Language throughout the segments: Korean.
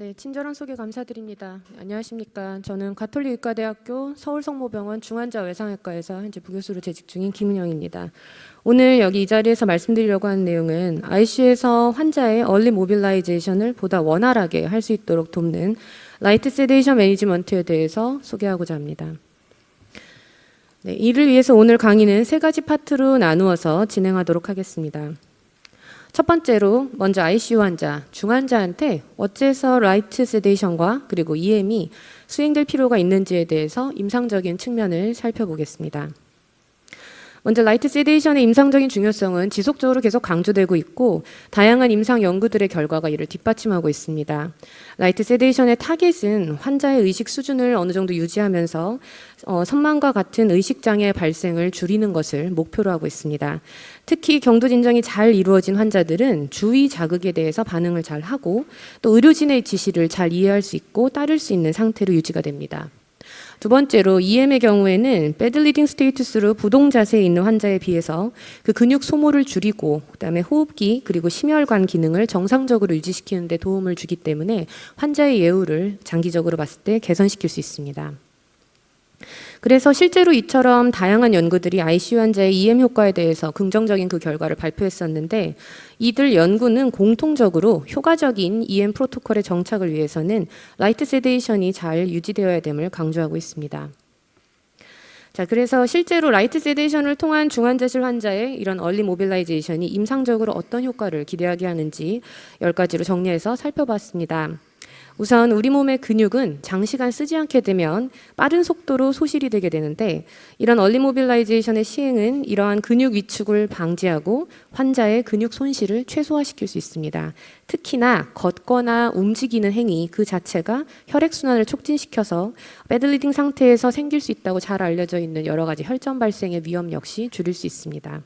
네, 친절한 소개 감사드립니다. 안녕하십니까. 저는 가톨릭의과대학교 서울성모병원 중환자 외상외과에서 현재 부교수로 재직 중인 김은영입니다. 오늘 여기 이 자리에서 말씀드리려고 하는 내용은 ICU에서 환자의 얼리 모빌라이제이션을 보다 원활하게 할 수 있도록 돕는 라이트 세데이션 매니지먼트에 대해서 소개하고자 합니다. 네, 이를 위해서 오늘 강의는 세 가지 파트로 나누어서 진행하도록 하겠습니다. 첫 번째로 먼저 ICU 환자, 중환자한테 어째서 라이트 세데이션과 그리고 EM이 수행될 필요가 있는지에 대해서 임상적인 측면을 살펴보겠습니다. 먼저 라이트 세데이션의 임상적인 중요성은 지속적으로 계속 강조되고 있고 다양한 임상 연구들의 결과가 이를 뒷받침하고 있습니다. 라이트 세데이션의 타겟은 환자의 의식 수준을 어느 정도 유지하면서 선망과 같은 의식장애 발생을 줄이는 것을 목표로 하고 있습니다. 특히 경도 진정이 잘 이루어진 환자들은 주의 자극에 대해서 반응을 잘 하고 또 의료진의 지시를 잘 이해할 수 있고 따를 수 있는 상태로 유지가 됩니다. 두 번째로 EM의 경우에는 배드 리딩 스테이투스로 부동 자세에 있는 환자에 비해서 그 근육 소모를 줄이고 그다음에 호흡기 그리고 심혈관 기능을 정상적으로 유지시키는 데 도움을 주기 때문에 환자의 예후를 장기적으로 봤을 때 개선시킬 수 있습니다. 그래서 실제로 이처럼 다양한 연구들이 ICU 환자의 EM 효과에 대해서 긍정적인 그 결과를 발표했었는데 이들 연구는 공통적으로 효과적인 EM 프로토콜의 정착을 위해서는 라이트 세데이션이 잘 유지되어야 됨을 강조하고 있습니다. 자, 그래서 실제로 라이트 세데이션을 통한 중환자실 환자의 이런 얼리 모빌라이제이션이 임상적으로 어떤 효과를 기대하게 하는지 10가지로 정리해서 살펴봤습니다. 우선 우리 몸의 근육은 장시간 쓰지 않게 되면 빠른 속도로 소실이 되게 되는데 이런 얼리 모빌라이제이션의 시행은 이러한 근육 위축을 방지하고 환자의 근육 손실을 최소화시킬 수 있습니다. 특히나 걷거나 움직이는 행위 그 자체가 혈액순환을 촉진시켜서 배드리딩 상태에서 생길 수 있다고 잘 알려져 있는 여러 가지 혈전 발생의 위험 역시 줄일 수 있습니다.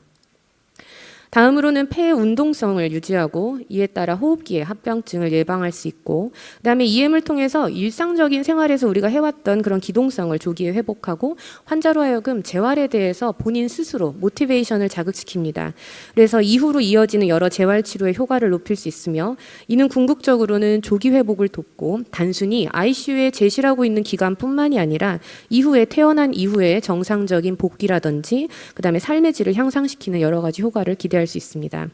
다음으로는 폐의 운동성을 유지하고 이에 따라 호흡기의 합병증을 예방할 수 있고 그다음에 EM을 통해서 일상적인 생활에서 우리가 해왔던 그런 기동성을 조기에 회복하고 환자로 하여금 재활에 대해서 본인 스스로 모티베이션을 자극시킵니다. 그래서 이후로 이어지는 여러 재활치료의 효과를 높일 수 있으며 이는 궁극적으로는 조기 회복을 돕고 단순히 ICU에 재실하고 있는 기간뿐만이 아니라 이후에 태어난 이후에 정상적인 복귀라든지 그다음에 삶의 질을 향상시키는 여러 가지 효과를 기대할 수 있습니다.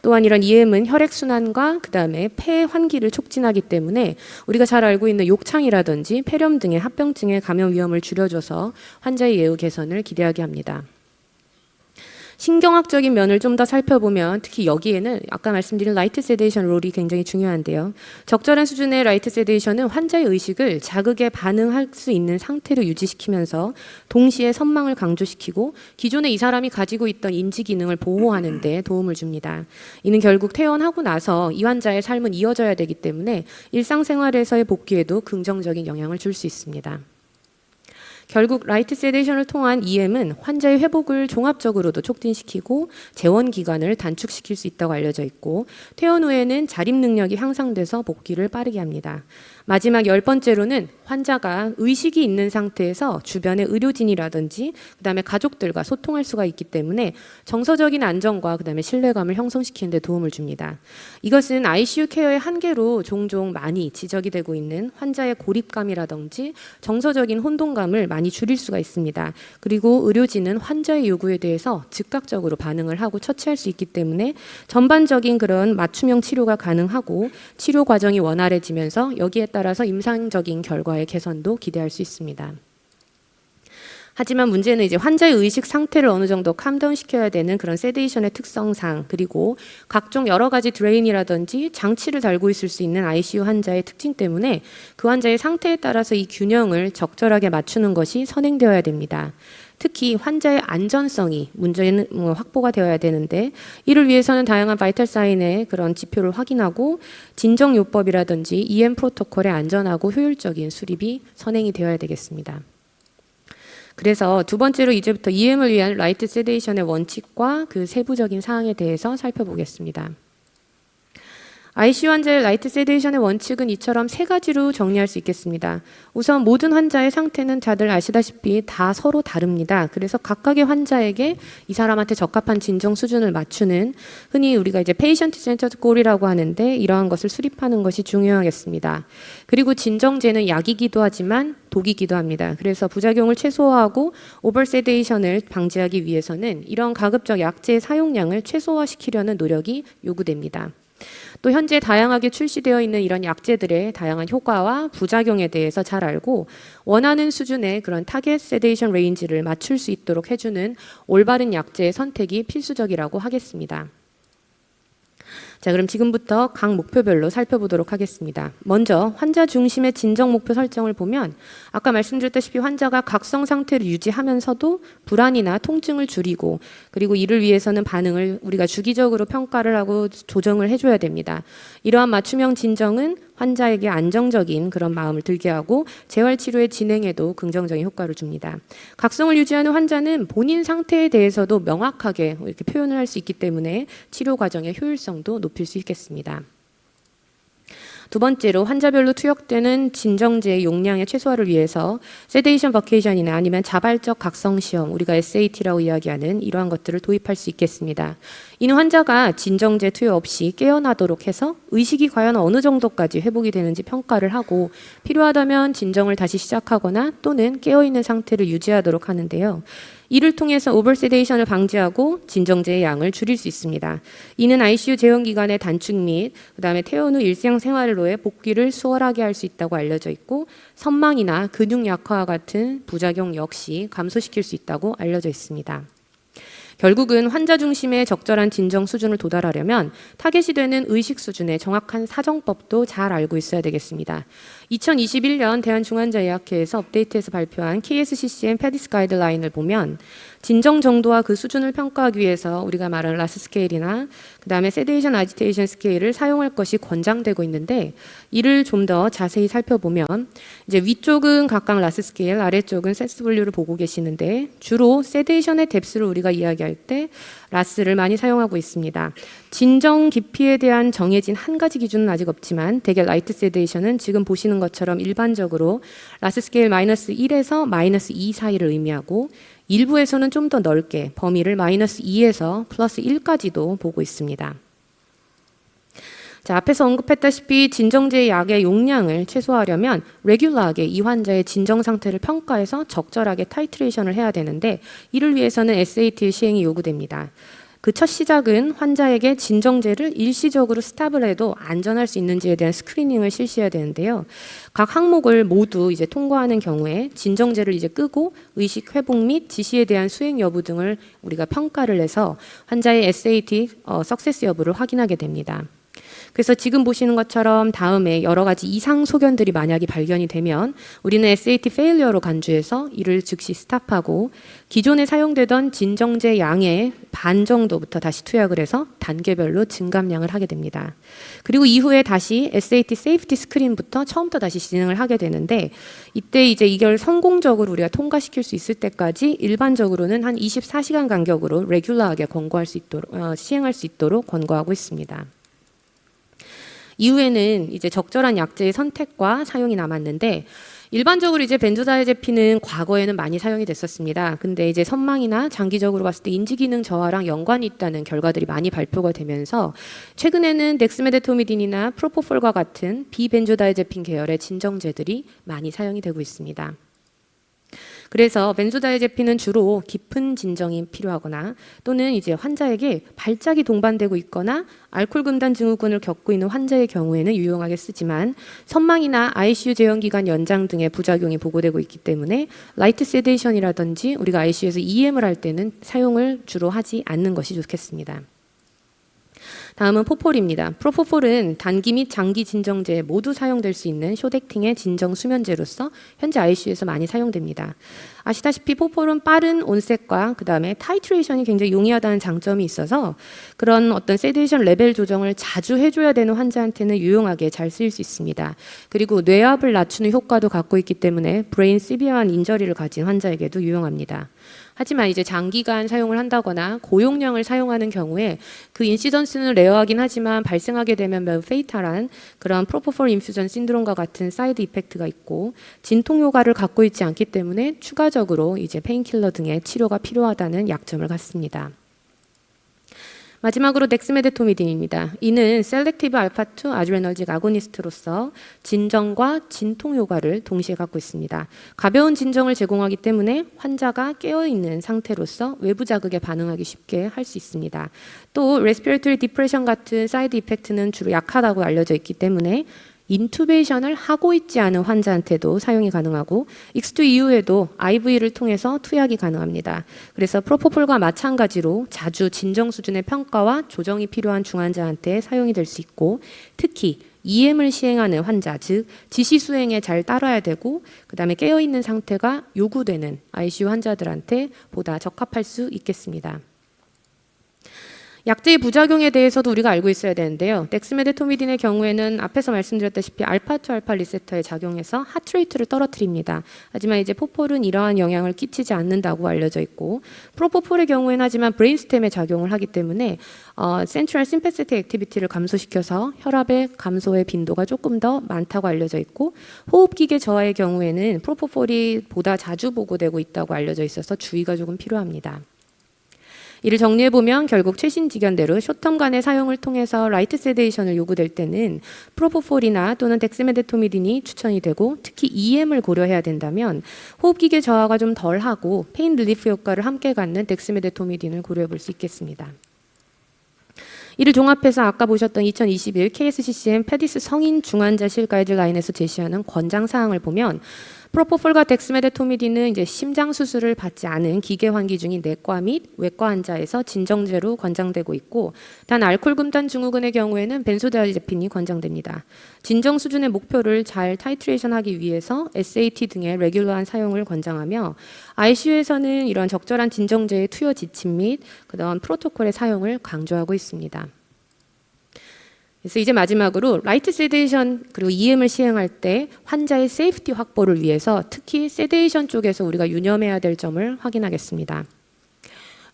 또한 이런 EM은 혈액순환과 그다음에 폐 환기를 촉진하기 때문에 우리가 잘 알고 있는 욕창이라든지 폐렴 등의 합병증의 감염 위험을 줄여줘서 환자의 예후 개선을 기대하게 합니다. 신경학적인 면을 좀 더 살펴보면 특히 여기에는 아까 말씀드린 라이트 세데이션 롤이 굉장히 중요한데요. 적절한 수준의 라이트 세데이션은 환자의 의식을 자극에 반응할 수 있는 상태로 유지시키면서 동시에 선망을 강조시키고 기존에 이 사람이 가지고 있던 인지 기능을 보호하는 데 도움을 줍니다. 이는 결국 퇴원하고 나서 이 환자의 삶은 이어져야 되기 때문에 일상생활에서의 복귀에도 긍정적인 영향을 줄 수 있습니다. 결국 라이트 세데이션을 통한 EM은 환자의 회복을 종합적으로도 촉진시키고 재원 기간을 단축시킬 수 있다고 알려져 있고 퇴원 후에는 자립 능력이 향상돼서 복귀를 빠르게 합니다. 마지막 10번째로는 환자가 의식이 있는 상태에서 주변의 의료진이라든지 그다음에 가족들과 소통할 수가 있기 때문에 정서적인 안정과 그다음에 신뢰감을 형성시키는 데 도움을 줍니다. 이것은 ICU 케어의 한계로 종종 많이 지적이 되고 있는 환자의 고립감이라든지 정서적인 혼동감을 많이 줄일 수가 있습니다. 그리고 의료진은 환자의 요구에 대해서 즉각적으로 반응을 하고 처치할 수 있기 때문에 전반적인 그런 맞춤형 치료가 가능하고 치료 과정이 원활해지면서 여기에 따라서 임상적인 결과의 개선도 기대할 수 있습니다. 하지만 문제는 이제 환자의 의식 상태를 어느 정도 캄다운 시켜야 되는 그런 세데이션의 특성상 그리고 각종 여러 가지 드레인이라든지 장치를 달고 있을 수 있는 ICU 환자의 특징 때문에 그 환자의 상태에 따라서 이 균형을 적절하게 맞추는 것이 선행되어야 됩니다. 특히 환자의 안전성이 문제는 확보가 되어야 되는데 이를 위해서는 다양한 바이탈 사인의 그런 지표를 확인하고 진정요법이라든지 EM 프로토콜의 안전하고 효율적인 수립이 선행이 되어야 되겠습니다. 그래서 두 번째로 이제부터 EM을 위한 라이트 세데이션의 원칙과 그 세부적인 사항에 대해서 살펴보겠습니다. ICU 환자의 라이트 세데이션의 원칙은 이처럼 세 가지로 정리할 수 있겠습니다. 우선 모든 환자의 상태는 다들 아시다시피 다 서로 다릅니다. 그래서 각각의 환자에게 이 사람한테 적합한 진정 수준을 맞추는, 흔히 우리가 이제 페이션트 센터드 골이라고 하는데, 이러한 것을 수립하는 것이 중요하겠습니다. 그리고 진정제는 약이기도 하지만 독이기도 합니다. 그래서 부작용을 최소화하고 오버세데이션을 방지하기 위해서는 이런 가급적 약제의 사용량을 최소화시키려는 노력이 요구됩니다. 또 현재 다양하게 출시되어 있는 이런 약제들의 다양한 효과와 부작용에 대해서 잘 알고 원하는 수준의 그런 타겟 세데이션 레인지를 맞출 수 있도록 해주는 올바른 약제의 선택이 필수적이라고 하겠습니다. 자, 그럼 지금부터 각 목표별로 살펴보도록 하겠습니다. 먼저 환자 중심의 진정 목표 설정을 보면 아까 말씀드렸다시피 환자가 각성 상태를 유지하면서도 불안이나 통증을 줄이고, 그리고 이를 위해서는 반응을 우리가 주기적으로 평가를 하고 조정을 해줘야 됩니다. 이러한 맞춤형 진정은 환자에게 안정적인 그런 마음을 들게 하고 재활치료의 진행에도 긍정적인 효과를 줍니다. 각성을 유지하는 환자는 본인 상태에 대해서도 명확하게 이렇게 표현을 할 수 있기 때문에 치료 과정의 효율성도 높일 수 있겠습니다. 두 번째로 환자별로 투여되는 진정제의 용량의 최소화를 위해서 세데이션 버케이션이나 아니면 자발적 각성 시험, 우리가 SAT라고 이야기하는 이러한 것들을 도입할 수 있겠습니다. 이는 환자가 진정제 투여 없이 깨어나도록 해서 의식이 과연 어느 정도까지 회복이 되는지 평가를 하고 필요하다면 진정을 다시 시작하거나 또는 깨어있는 상태를 유지하도록 하는데요. 이를 통해서 오버세데이션을 방지하고 진정제의 양을 줄일 수 있습니다. 이는 ICU 재원 기간의 단축 및 그다음에 퇴원 후 일상생활로의 복귀를 수월하게 할 수 있다고 알려져 있고, 선망이나 근육 약화와 같은 부작용 역시 감소시킬 수 있다고 알려져 있습니다. 결국은 환자 중심의 적절한 진정 수준을 도달하려면 타겟이 되는 의식 수준의 정확한 사정법도 잘 알고 있어야 되겠습니다. 2021년 대한중환자의학회에서 업데이트해서 발표한 KSCCM PADIS 가이드라인을 보면 진정 정도와 그 수준을 평가하기 위해서 우리가 말하는 라스 스케일이나 그 다음에 세데이션 아지테이션 스케일을 사용할 것이 권장되고 있는데, 이를 좀 더 자세히 살펴보면 이제 위쪽은 각각 라스 스케일, 아래쪽은 세스블류를 보고 계시는데, 주로 세데이션의 뎁스를 우리가 이야기할 때 라스를 많이 사용하고 있습니다. 진정 깊이에 대한 정해진 한 가지 기준은 아직 없지만 대개 라이트 세데이션은 지금 보시는 것처럼 일반적으로 라스 스케일 -1에서 -2 사이를 의미하고, 일부에서는 좀 더 넓게 범위를 -2에서 +1까지도 보고 있습니다. 자, 앞에서 언급했다시피 진정제 약의 용량을 최소화하려면 레귤러하게 이 환자의 진정 상태를 평가해서 적절하게 타이트레이션을 해야 되는데, 이를 위해서는 SAT의 시행이 요구됩니다. 그 첫 시작은 환자에게 진정제를 일시적으로 스탑을 해도 안전할 수 있는지에 대한 스크리닝을 실시해야 되는데요. 각 항목을 모두 이제 통과하는 경우에 진정제를 이제 끄고 의식 회복 및 지시에 대한 수행 여부 등을 우리가 평가를 해서 환자의 SAT 석세스 여부를 확인하게 됩니다. 그래서 지금 보시는 것처럼 다음에 여러 가지 이상 소견들이 만약에 발견이 되면 우리는 SAT 페일리어로 간주해서 이를 즉시 스탑하고 기존에 사용되던 진정제 양의 반 정도부터 다시 투약을 해서 단계별로 증감량을 하게 됩니다. 그리고 이후에 다시 SAT 세이프티 스크린부터 처음부터 다시 진행을 하게 되는데, 이때 이제 이걸 성공적으로 우리가 통과시킬 수 있을 때까지 일반적으로는 한 24시간 간격으로 레귤러하게 권고할 수 있도록 시행할 수 있도록 권고하고 있습니다. 이후에는 이제 적절한 약제의 선택과 사용이 남았는데, 일반적으로 이제 벤조다이아제핀은 과거에는 많이 사용이 됐었습니다. 근데 이제 선망이나 장기적으로 봤을 때 인지 기능 저하랑 연관이 있다는 결과들이 많이 발표가 되면서 최근에는 덱스메데토미딘이나 프로포폴과 같은 비벤조다이아제핀 계열의 진정제들이 많이 사용이 되고 있습니다. 그래서 벤조다이아제핀은 주로 깊은 진정이 필요하거나 또는 이제 환자에게 발작이 동반되고 있거나 알코올 금단 증후군을 겪고 있는 환자의 경우에는 유용하게 쓰지만, 선망이나 ICU 재원 기간 연장 등의 부작용이 보고되고 있기 때문에 라이트 세데이션이라든지 우리가 ICU에서 EM을 할 때는 사용을 주로 하지 않는 것이 좋겠습니다. 다음은 포폴입니다. 프로포폴은 단기 및 장기 진정제 모두 사용될 수 있는 쇼덱팅의 진정 수면제로서 현재 ICU에서 많이 사용됩니다. 아시다시피 포폴은 빠른 온셋과 그 다음에 타이트레이션이 굉장히 용이하다는 장점이 있어서 그런 어떤 세데이션 레벨 조정을 자주 해줘야 되는 환자한테는 유용하게 잘 쓰일 수 있습니다. 그리고 뇌압을 낮추는 효과도 갖고 있기 때문에 브레인 시비어한 인저리를 가진 환자에게도 유용합니다. 하지만 이제 장기간 사용을 한다거나 고용량을 사용하는 경우에 그 인시던스는 레어하긴 하지만 발생하게 되면 매우 페이탈한 그런 프로포폴 인퓨전 신드롬과 같은 사이드 이펙트가 있고 진통 효과를 갖고 있지 않기 때문에 추가적으로 이제 페인킬러 등의 치료가 필요하다는 약점을 갖습니다. 마지막으로 덱스메데토미딘입니다. 이는 셀렉티브 알파2 아드레널직 아고니스트로서 진정과 진통 효과를 동시에 갖고 있습니다. 가벼운 진정을 제공하기 때문에 환자가 깨어있는 상태로서 외부 자극에 반응하기 쉽게 할 수 있습니다. 또 레스피레이터리 디프레션 같은 사이드 이펙트는 주로 약하다고 알려져 있기 때문에 인투베이션을 하고 있지 않은 환자한테도 사용이 가능하고 익스투 이후에도 IV를 통해서 투약이 가능합니다. 그래서 프로포폴과 마찬가지로 자주 진정 수준의 평가와 조정이 필요한 중환자한테 사용이 될 수 있고 특히 EM을 시행하는 환자, 즉 지시 수행에 잘 따라야 되고 그 다음에 깨어있는 상태가 요구되는 ICU 환자들한테 보다 적합할 수 있겠습니다. 약제의 부작용에 대해서도 우리가 알고 있어야 되는데요. 덱스메데토미딘의 경우에는 앞에서 말씀드렸다시피 알파2 알파 리셉터에 작용해서 하트레이트를 떨어뜨립니다. 하지만 이제 포폴은 이러한 영향을 끼치지 않는다고 알려져 있고 프로포폴의 경우에는 하지만 브레인스템에 작용을 하기 때문에 센트럴 심패세틱 액티비티를 감소시켜서 혈압의 감소의 빈도가 조금 더 많다고 알려져 있고 호흡기계 저하의 경우에는 프로포폴이 보다 자주 보고되고 있다고 알려져 있어서 주의가 조금 필요합니다. 이를 정리해보면 결국 최신 지견대로 쇼텀 간의 사용을 통해서 라이트 세데이션을 요구될 때는 프로포폴이나 또는 덱스메데토미딘이 추천이 되고 특히 EM을 고려해야 된다면 호흡기계 저하가 좀 덜하고 페인 릴리프 효과를 함께 갖는 덱스메데토미딘을 고려해볼 수 있겠습니다. 이를 종합해서 아까 보셨던 2021 KSCCM 페디스 성인 중환자실 가이드라인에서 제시하는 권장 사항을 보면 프로포폴과 덱스메데토미딘은 이제 심장 수술을 받지 않은 기계 환기 중인 내과 및 외과 환자에서 진정제로 권장되고 있고 단 알코올 금단 증후군의 경우에는 벤소다이아제핀이 권장됩니다. 진정 수준의 목표를 잘 타이트레이션하기 위해서 SAT 등의 레귤러한 사용을 권장하며 ICU에서는 이런 적절한 진정제의 투여 지침 및 그다음 프로토콜의 사용을 강조하고 있습니다. 그래서 이제 마지막으로 라이트 세데이션 그리고 EM을 시행할 때 환자의 세이프티 확보를 위해서 특히 세데이션 쪽에서 우리가 유념해야 될 점을 확인하겠습니다.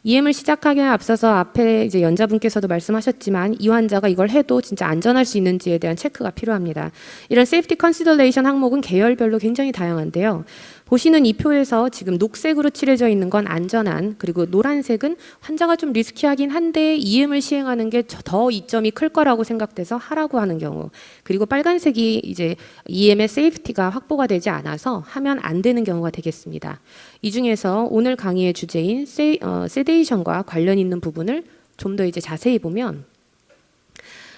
EM을 시작하기에 앞서서 앞에 이제 연자분께서도 말씀하셨지만 이 환자가 이걸 해도 진짜 안전할 수 있는지에 대한 체크가 필요합니다. 이런 세이프티 컨시더레이션 항목은 계열별로 굉장히 다양한데요. 보시는 이 표에서 지금 녹색으로 칠해져 있는 건 안전한 그리고 노란색은 환자가 좀 리스키하긴 한데 EM을 시행하는 게 더 이점이 클 거라고 생각돼서 하라고 하는 경우 그리고 빨간색이 이제 EM의 세이프티가 확보가 되지 않아서 하면 안 되는 경우가 되겠습니다. 이 중에서 오늘 강의의 주제인 세데이션과 관련 있는 부분을 좀 더 이제 자세히 보면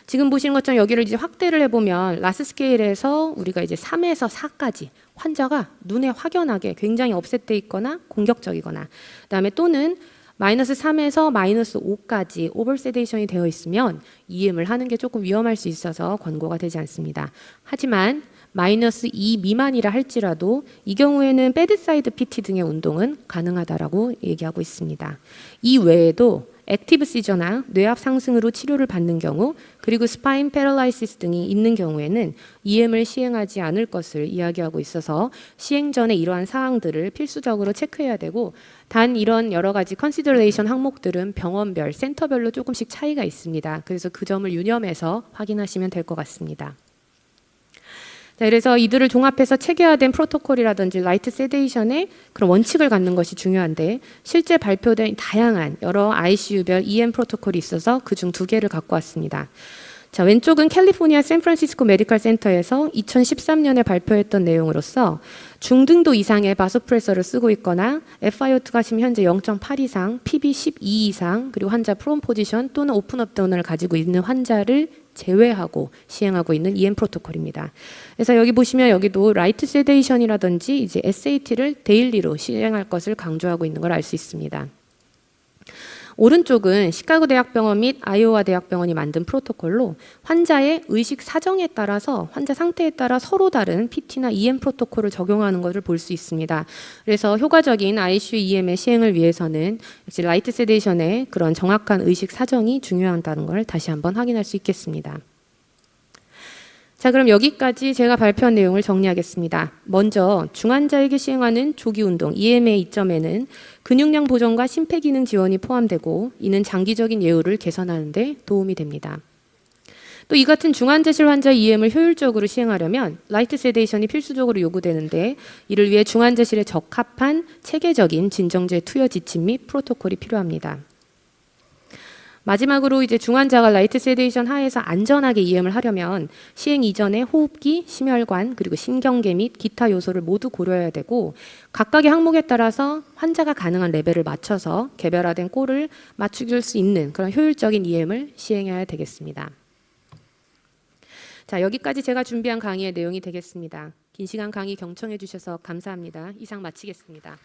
지금 보시는 것처럼 여기를 이제 확대를 해보면 라스 스케일에서 우리가 이제 3에서 4까지 환자가 눈에 확연하게 굉장히 업셋돼 있거나 공격적이거나 그다음에 또는 마이너스 3에서 마이너스 5까지 오버세데이션이 되어 있으면 EM을 하는 게 조금 위험할 수 있어서 권고가 되지 않습니다. 하지만 마이너스 2 미만이라 할지라도 이 경우에는 배드사이드 PT 등의 운동은 가능하다라고 얘기하고 있습니다. 이 외에도 액티브 시저나 뇌압 상승으로 치료를 받는 경우 그리고 스파인 패럴라이시스 등이 있는 경우에는 EM을 시행하지 않을 것을 이야기하고 있어서 시행 전에 이러한 사항들을 필수적으로 체크해야 되고 단 이런 여러 가지 컨시더레이션 항목들은 병원별, 센터별로 조금씩 차이가 있습니다. 그래서 그 점을 유념해서 확인하시면 될 것 같습니다. 자, 그래서 이들을 종합해서 체계화된 프로토콜이라든지 라이트 세데이션의 그런 원칙을 갖는 것이 중요한데 실제 발표된 다양한 여러 ICU별 EM 프로토콜이 있어서 그중 2개를 갖고 왔습니다. 자, 왼쪽은 캘리포니아 샌프란시스코 메디컬 센터에서 2013년에 발표했던 내용으로서 중등도 이상의 바소프레서를 쓰고 있거나 FiO2가 지금 현재 0.8 이상, PB 12 이상, 그리고 환자 프론 포지션 또는 오픈 업다운을 가지고 있는 환자를 제외하고 시행하고 있는 EM 프로토콜입니다. 그래서 여기 보시면 여기도 라이트 세데이션이라든지 이제 SAT를 데일리로 시행할 것을 강조하고 있는 걸 알 수 있습니다. 오른쪽은 시카고 대학병원 및 아이오와 대학병원이 만든 프로토콜로 환자의 의식 사정에 따라서 환자 상태에 따라 서로 다른 PT나 EM 프로토콜을 적용하는 것을 볼 수 있습니다. 그래서 효과적인 ICU EM의 시행을 위해서는 역시 라이트 세데이션의 그런 정확한 의식 사정이 중요하다는 걸 다시 한번 확인할 수 있겠습니다. 자, 그럼 여기까지 제가 발표한 내용을 정리하겠습니다. 먼저 중환자에게 시행하는 조기운동 EM의 이점에는 근육량 보존과 심폐기능 지원이 포함되고 이는 장기적인 예후를 개선하는 데 도움이 됩니다. 또 이 같은 중환자실 환자 EM을 효율적으로 시행하려면 라이트 세데이션이 필수적으로 요구되는데 이를 위해 중환자실에 적합한 체계적인 진정제 투여 지침 및 프로토콜이 필요합니다. 마지막으로 이제 중환자가 라이트 세데이션 하에서 안전하게 EM을 하려면 시행 이전에 호흡기, 심혈관, 그리고 신경계 및 기타 요소를 모두 고려해야 되고 각각의 항목에 따라서 환자가 가능한 레벨을 맞춰서 개별화된 꼴을 맞춰줄 수 있는 그런 효율적인 EM을 시행해야 되겠습니다. 자, 여기까지 제가 준비한 강의의 내용이 되겠습니다. 긴 시간 강의 경청해 주셔서 감사합니다. 이상 마치겠습니다.